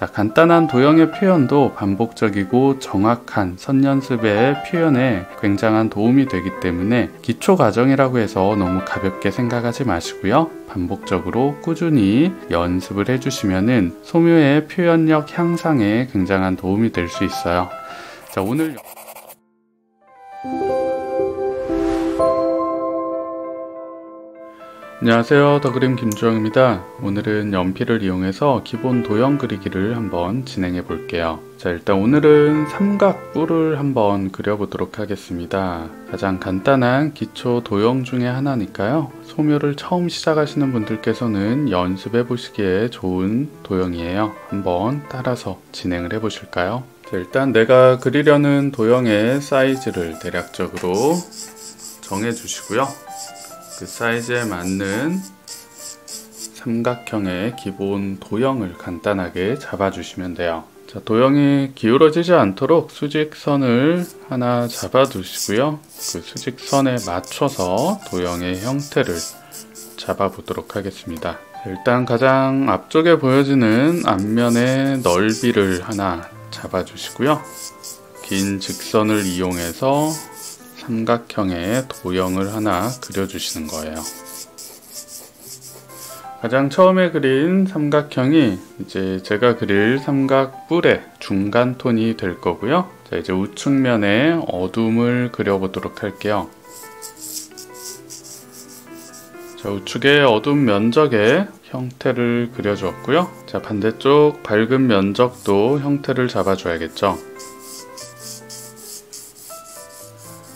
자, 간단한 도형의 표현도 반복적이고 정확한 선 연습의 표현에 굉장한 도움이 되기 때문에 기초 과정이라고 해서 너무 가볍게 생각하지 마시고요. 반복적으로 꾸준히 연습을 해주시면은 소묘의 표현력 향상에 굉장한 도움이 될 수 있어요. 자, 오늘 안녕하세요, 더그림 김주영입니다. 오늘은 연필을 이용해서 기본 도형 그리기를 한번 진행해 볼게요. 자, 일단 오늘은 삼각뿔을 한번 그려보도록 하겠습니다. 가장 간단한 기초 도형 중에 하나니까요, 소묘를 처음 시작하시는 분들께서는 연습해 보시기에 좋은 도형이에요. 한번 따라서 진행을 해 보실까요? 자, 일단 내가 그리려는 도형의 사이즈를 대략적으로 정해 주시고요. 그 사이즈에 맞는 삼각형의 기본 도형을 간단하게 잡아주시면 돼요. 자, 도형이 기울어지지 않도록 수직선을 하나 잡아두시고요. 그 수직선에 맞춰서 도형의 형태를 잡아보도록 하겠습니다. 자, 일단 가장 앞쪽에 보여지는 앞면의 넓이를 하나 잡아주시고요. 긴 직선을 이용해서 삼각형의 도형을 하나 그려주시는 거예요. 가장 처음에 그린 삼각형이 이제 제가 그릴 삼각뿔의 중간 톤이 될 거고요. 자, 이제 우측면에 어둠을 그려보도록 할게요. 자, 우측의 어둠 면적의 형태를 그려주었고요. 자, 반대쪽 밝은 면적도 형태를 잡아줘야겠죠.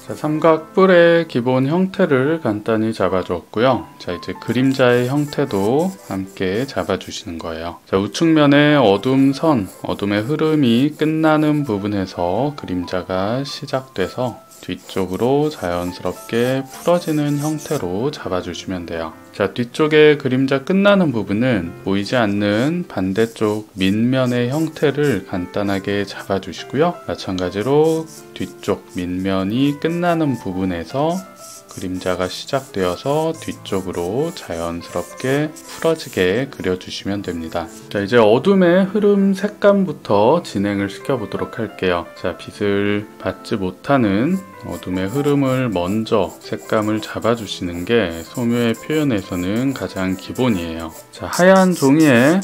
자, 삼각뿔의 기본 형태를 간단히 잡아주었고요. 자, 이제 그림자의 형태도 함께 잡아주시는 거예요. 자, 우측면의 어둠 선, 어둠의 흐름이 끝나는 부분에서 그림자가 시작돼서 뒤쪽으로 자연스럽게 풀어지는 형태로 잡아주시면 돼요. 자, 뒤쪽에 그림자 끝나는 부분은 보이지 않는 반대쪽 밑면의 형태를 간단하게 잡아주시고요. 마찬가지로 뒤쪽 밑면이 끝나는 부분에서 그림자가 시작되어서 뒤쪽으로 자연스럽게 풀어지게 그려주시면 됩니다. 자, 이제 어둠의 흐름 색감부터 진행을 시켜보도록 할게요. 자, 빛을 받지 못하는 어둠의 흐름을 먼저 색감을 잡아주시는 게 소묘의 표현에서는 가장 기본이에요. 자, 하얀 종이에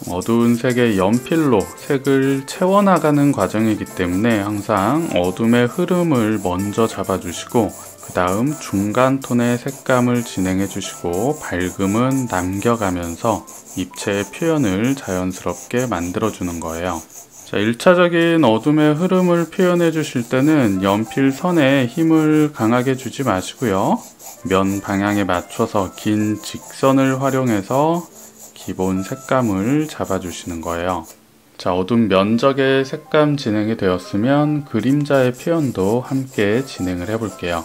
어두운 색의 연필로 색을 채워나가는 과정이기 때문에 항상 어둠의 흐름을 먼저 잡아주시고 그 다음 중간 톤의 색감을 진행해 주시고 밝음은 남겨가면서 입체의 표현을 자연스럽게 만들어 주는 거예요. 자, 1차적인 어둠의 흐름을 표현해 주실 때는 연필 선에 힘을 강하게 주지 마시고요. 면 방향에 맞춰서 긴 직선을 활용해서 기본 색감을 잡아주시는 거예요. 자, 어둠 면적의 색감 진행이 되었으면 그림자의 표현도 함께 진행을 해 볼게요.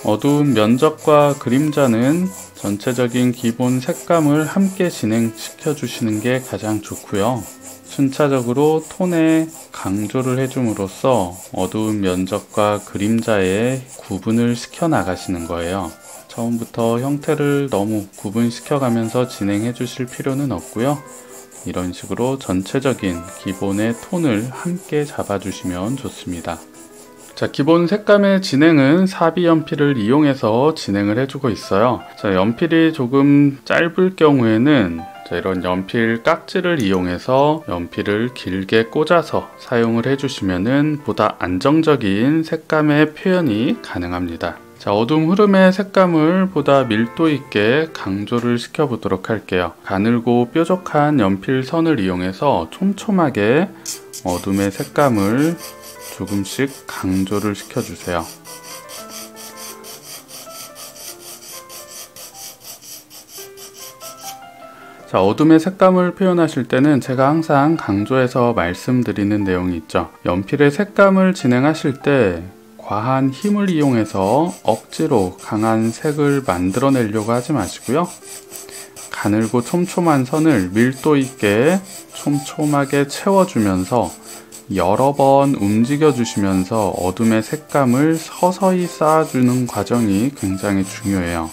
어두운 면적과 그림자는 전체적인 기본 색감을 함께 진행시켜 주시는 게 가장 좋고요. 순차적으로 톤에 강조를 해줌으로써 어두운 면적과 그림자의 구분을 시켜 나가시는 거예요. 처음부터 형태를 너무 구분시켜 가면서 진행해 주실 필요는 없고요. 이런 식으로 전체적인 기본의 톤을 함께 잡아주시면 좋습니다. 자, 기본 색감의 진행은 사비 연필을 이용해서 진행을 해주고 있어요. 자, 연필이 조금 짧을 경우에는 이런 연필 깍지를 이용해서 연필을 길게 꽂아서 사용을 해주시면 보다 안정적인 색감의 표현이 가능합니다. 자, 어둠 흐름의 색감을 보다 밀도 있게 강조를 시켜보도록 할게요. 가늘고 뾰족한 연필 선을 이용해서 촘촘하게 어둠의 색감을 조금씩 강조를 시켜주세요. 자, 어둠의 색감을 표현하실 때는 제가 항상 강조해서 말씀드리는 내용이 있죠. 연필의 색감을 진행하실 때 과한 힘을 이용해서 억지로 강한 색을 만들어내려고 하지 마시고요. 가늘고 촘촘한 선을 밀도 있게 촘촘하게 채워주면서 여러 번 움직여 주시면서 어둠의 색감을 서서히 쌓아주는 과정이 굉장히 중요해요.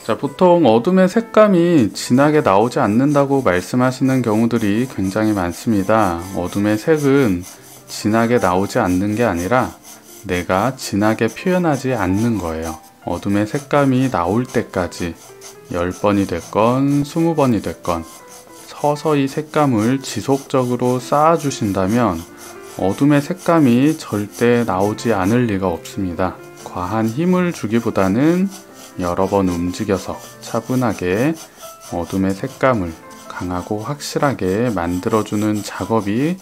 자, 보통 어둠의 색감이 진하게 나오지 않는다고 말씀하시는 경우들이 굉장히 많습니다. 어둠의 색은 진하게 나오지 않는 게 아니라 내가 진하게 표현하지 않는 거예요. 어둠의 색감이 나올 때까지 10번이 됐건 20번이 됐건 서서히 색감을 지속적으로 쌓아주신다면 어둠의 색감이 절대 나오지 않을 리가 없습니다. 과한 힘을 주기보다는 여러 번 움직여서 차분하게 어둠의 색감을 강하고 확실하게 만들어주는 작업이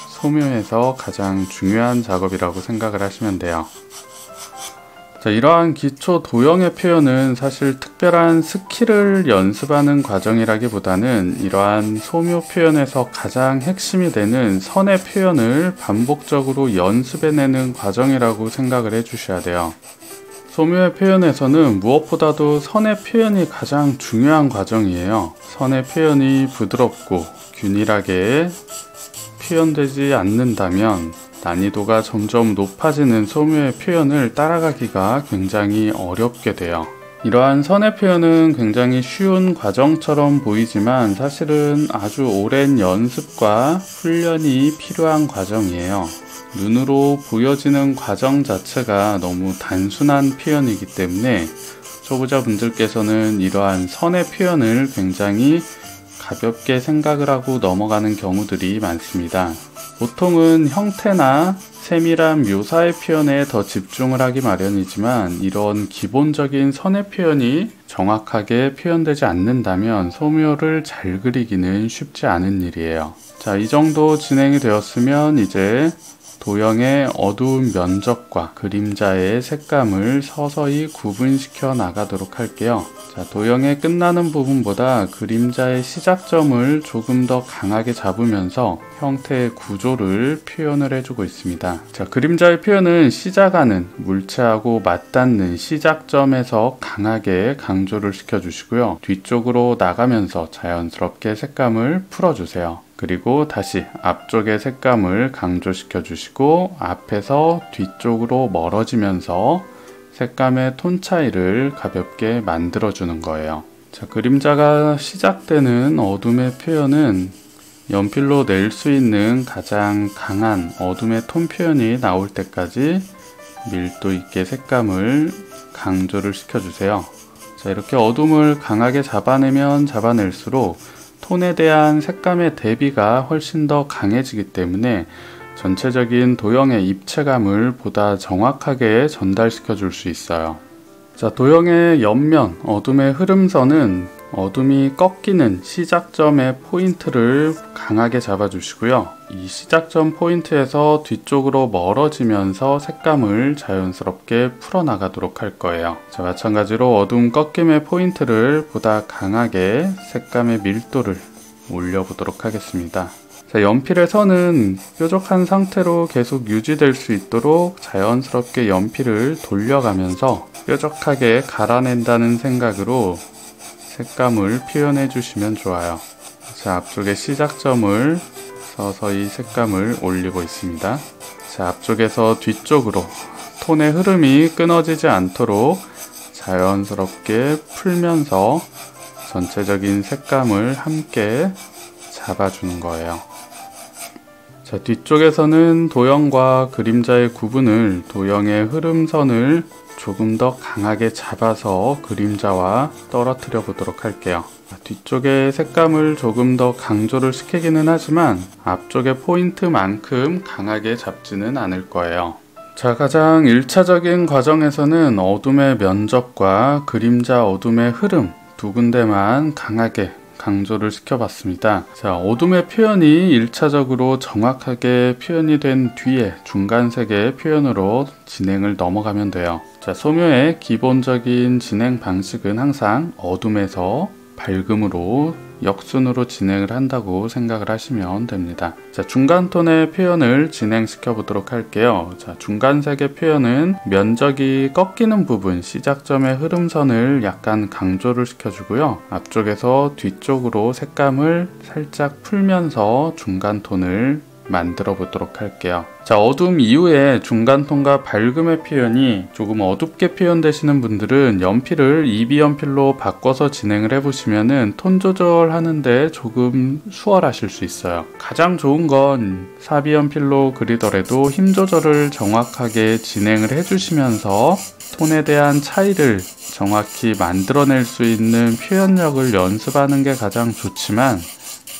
소묘에서 가장 중요한 작업이라고 생각을 하시면 돼요. 자, 이러한 기초 도형의 표현은 사실 특별한 스킬을 연습하는 과정이라기보다는 이러한 소묘 표현에서 가장 핵심이 되는 선의 표현을 반복적으로 연습해내는 과정이라고 생각을 해주셔야 돼요. 소묘의 표현에서는 무엇보다도 선의 표현이 가장 중요한 과정이에요. 선의 표현이 부드럽고 균일하게 표현되지 않는다면 난이도가 점점 높아지는 소묘의 표현을 따라가기가 굉장히 어렵게 돼요. 이러한 선의 표현은 굉장히 쉬운 과정처럼 보이지만 사실은 아주 오랜 연습과 훈련이 필요한 과정이에요. 눈으로 보여지는 과정 자체가 너무 단순한 표현이기 때문에 초보자분들께서는 이러한 선의 표현을 굉장히 가볍게 생각을 하고 넘어가는 경우들이 많습니다. 보통은 형태나 세밀한 묘사의 표현에 더 집중을 하기 마련이지만 이런 기본적인 선의 표현이 정확하게 표현되지 않는다면 소묘를 잘 그리기는 쉽지 않은 일이에요. 자, 이 정도 진행이 되었으면 이제 도형의 어두운 면적과 그림자의 색감을 서서히 구분시켜 나가도록 할게요. 자, 도형의 끝나는 부분보다 그림자의 시작점을 조금 더 강하게 잡으면서 형태의 구조를 표현을 해주고 있습니다. 자, 그림자의 표현은 시작하는 물체하고 맞닿는 시작점에서 강하게 강조를 시켜주시고요. 뒤쪽으로 나가면서 자연스럽게 색감을 풀어주세요. 그리고 다시 앞쪽의 색감을 강조시켜 주시고 앞에서 뒤쪽으로 멀어지면서 색감의 톤 차이를 가볍게 만들어 주는 거예요. 자, 그림자가 시작되는 어둠의 표현은 연필로 낼 수 있는 가장 강한 어둠의 톤 표현이 나올 때까지 밀도 있게 색감을 강조를 시켜주세요. 자, 이렇게 어둠을 강하게 잡아내면 잡아낼수록 톤에 대한 색감의 대비가 훨씬 더 강해지기 때문에 전체적인 도형의 입체감을 보다 정확하게 전달시켜 줄 수 있어요. 자, 도형의 옆면, 어둠의 흐름선은 어둠이 꺾이는 시작점의 포인트를 강하게 잡아주시고요. 이 시작점 포인트에서 뒤쪽으로 멀어지면서 색감을 자연스럽게 풀어나가도록 할 거예요. 자, 마찬가지로 어둠 꺾임의 포인트를 보다 강하게 색감의 밀도를 올려보도록 하겠습니다. 자, 연필의 선은 뾰족한 상태로 계속 유지될 수 있도록 자연스럽게 연필을 돌려가면서 뾰족하게 갈아낸다는 생각으로 색감을 표현해 주시면 좋아요. 자, 앞쪽의 시작점을 서서히 색감을 올리고 있습니다. 자, 앞쪽에서 뒤쪽으로 톤의 흐름이 끊어지지 않도록 자연스럽게 풀면서 전체적인 색감을 함께 잡아주는 거예요. 자, 뒤쪽에서는 도형과 그림자의 구분을 도형의 흐름선을 조금 더 강하게 잡아서 그림자와 떨어뜨려 보도록 할게요. 뒤쪽의 색감을 조금 더 강조를 시키기는 하지만 앞쪽의 포인트만큼 강하게 잡지는 않을 거예요. 자, 가장 1차적인 과정에서는 어둠의 면적과 그림자 어둠의 흐름 두 군데만 강하게 강조를 시켜봤습니다. 자, 어둠의 표현이 1차적으로 정확하게 표현이 된 뒤에 중간색의 표현으로 진행을 넘어가면 돼요. 자, 소묘의 기본적인 진행 방식은 항상 어둠에서 밝음으로 역순으로 진행을 한다고 생각을 하시면 됩니다. 자, 중간톤의 표현을 진행시켜 보도록 할게요. 자, 중간색의 표현은 면적이 꺾이는 부분, 시작점의 흐름선을 약간 강조를 시켜주고요. 앞쪽에서 뒤쪽으로 색감을 살짝 풀면서 중간톤을 만들어 보도록 할게요. 자, 어둠 이후에 중간톤과 밝음의 표현이 조금 어둡게 표현되시는 분들은 연필을 EB 연필로 바꿔서 진행을 해보시면은 톤 조절하는데 조금 수월하실 수 있어요. 가장 좋은 건 4B 연필로 그리더라도 힘 조절을 정확하게 진행을 해주시면서 톤에 대한 차이를 정확히 만들어낼 수 있는 표현력을 연습하는 게 가장 좋지만,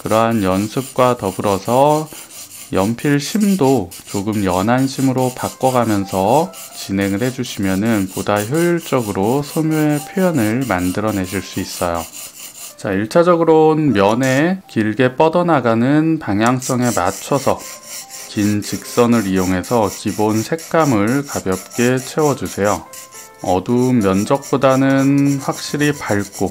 그러한 연습과 더불어서 연필 심도 조금 연한 심으로 바꿔가면서 진행을 해주시면은 보다 효율적으로 소묘의 표현을 만들어내실 수 있어요. 자, 1차적으로는 면에 길게 뻗어나가는 방향성에 맞춰서 긴 직선을 이용해서 기본 색감을 가볍게 채워주세요. 어두운 면적보다는 확실히 밝고,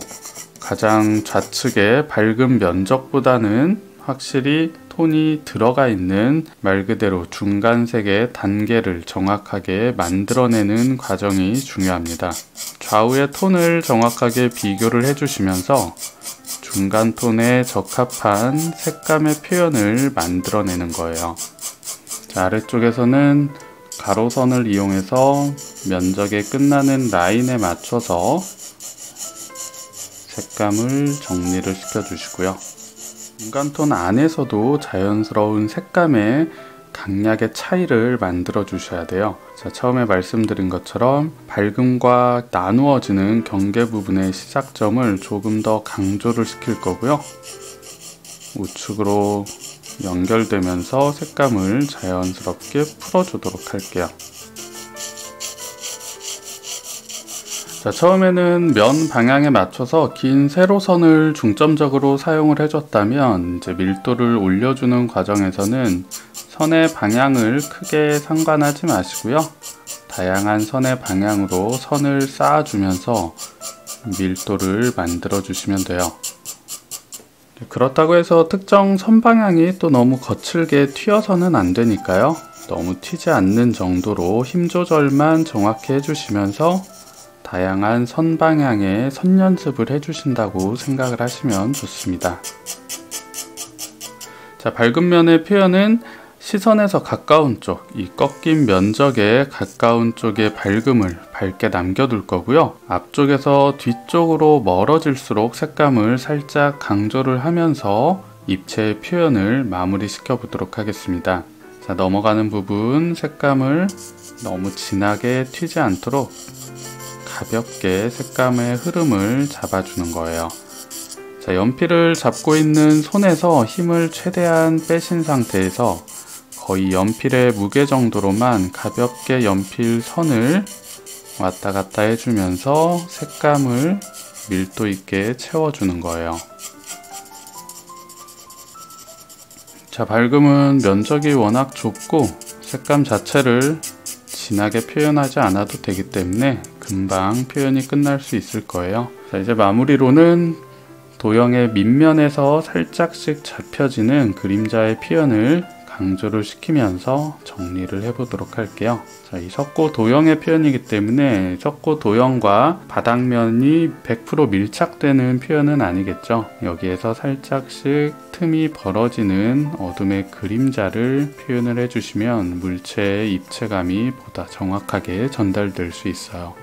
가장 좌측의 밝은 면적보다는 확실히 톤이 들어가 있는 말 그대로 중간색의 단계를 정확하게 만들어내는 과정이 중요합니다. 좌우의 톤을 정확하게 비교를 해주시면서 중간 톤에 적합한 색감의 표현을 만들어내는 거예요. 자, 아래쪽에서는 가로선을 이용해서 면적에 끝나는 라인에 맞춰서 색감을 정리를 시켜주시고요. 중간톤 안에서도 자연스러운 색감의 강약의 차이를 만들어 주셔야 돼요. 자, 처음에 말씀드린 것처럼 밝음과 나누어지는 경계 부분의 시작점을 조금 더 강조를 시킬 거고요. 우측으로 연결되면서 색감을 자연스럽게 풀어주도록 할게요. 자, 처음에는 면 방향에 맞춰서 긴 세로선을 중점적으로 사용을 해줬다면, 이제 밀도를 올려주는 과정에서는 선의 방향을 크게 상관하지 마시고요. 다양한 선의 방향으로 선을 쌓아주면서 밀도를 만들어 주시면 돼요. 그렇다고 해서 특정 선 방향이 또 너무 거칠게 튀어서는 안 되니까요. 너무 튀지 않는 정도로 힘 조절만 정확히 해주시면서 다양한 선 방향의 선 연습을 해주신다고 생각을 하시면 좋습니다. 자, 밝은 면의 표현은 시선에서 가까운 쪽, 이 꺾인 면적에 가까운 쪽의 밝음을 밝게 남겨둘 거고요. 앞쪽에서 뒤쪽으로 멀어질수록 색감을 살짝 강조를 하면서 입체의 표현을 마무리 시켜 보도록 하겠습니다. 자, 넘어가는 부분 색감을 너무 진하게 튀지 않도록 가볍게 색감의 흐름을 잡아주는 거예요. 자, 연필을 잡고 있는 손에서 힘을 최대한 빼신 상태에서 거의 연필의 무게 정도로만 가볍게 연필 선을 왔다 갔다 해주면서 색감을 밀도 있게 채워주는 거예요. 자, 밝음은 면적이 워낙 좁고 색감 자체를 진하게 표현하지 않아도 되기 때문에 금방 표현이 끝날 수 있을 거예요. 자, 이제 마무리로는 도형의 밑면에서 살짝씩 잡혀지는 그림자의 표현을 강조를 시키면서 정리를 해보도록 할게요. 자, 이 석고 도형의 표현이기 때문에 석고 도형과 바닥면이 100% 밀착되는 표현은 아니겠죠. 여기에서 살짝씩 틈이 벌어지는 어둠의 그림자를 표현을 해주시면 물체의 입체감이 보다 정확하게 전달될 수 있어요.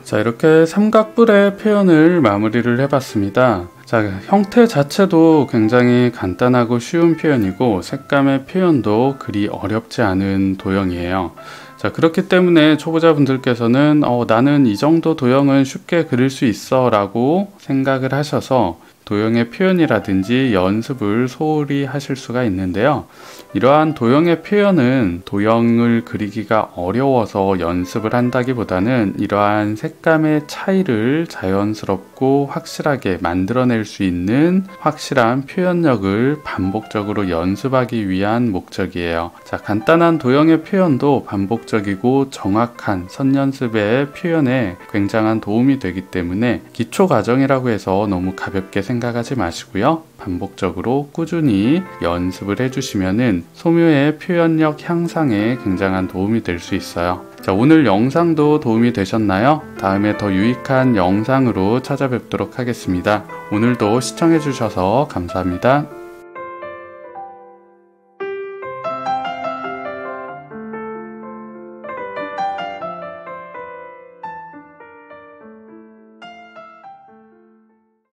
자, 이렇게 삼각뿔의 표현을 마무리를 해봤습니다. 자, 형태 자체도 굉장히 간단하고 쉬운 표현이고 색감의 표현도 그리 어렵지 않은 도형이에요. 자, 그렇기 때문에 초보자분들께서는 나는 이 정도 도형은 쉽게 그릴 수 있어 라고 생각을 하셔서 도형의 표현이라든지 연습을 소홀히 하실 수가 있는데요. 이러한 도형의 표현은 도형을 그리기가 어려워서 연습을 한다기보다는 이러한 색감의 차이를 자연스럽고 확실하게 만들어낼 수 있는 확실한 표현력을 반복적으로 연습하기 위한 목적이에요. 자, 간단한 도형의 표현도 반복적이고 정확한 선 연습의 표현에 굉장한 도움이 되기 때문에 기초 과정이라고 해서 너무 가볍게 생각하지 마시고요. 반복적으로 꾸준히 연습을 해주시면은 소묘의 표현력 향상에 굉장한 도움이 될 수 있어요. 자, 오늘 영상도 도움이 되셨나요? 다음에 더 유익한 영상으로 찾아뵙도록 하겠습니다. 오늘도 시청해주셔서 감사합니다.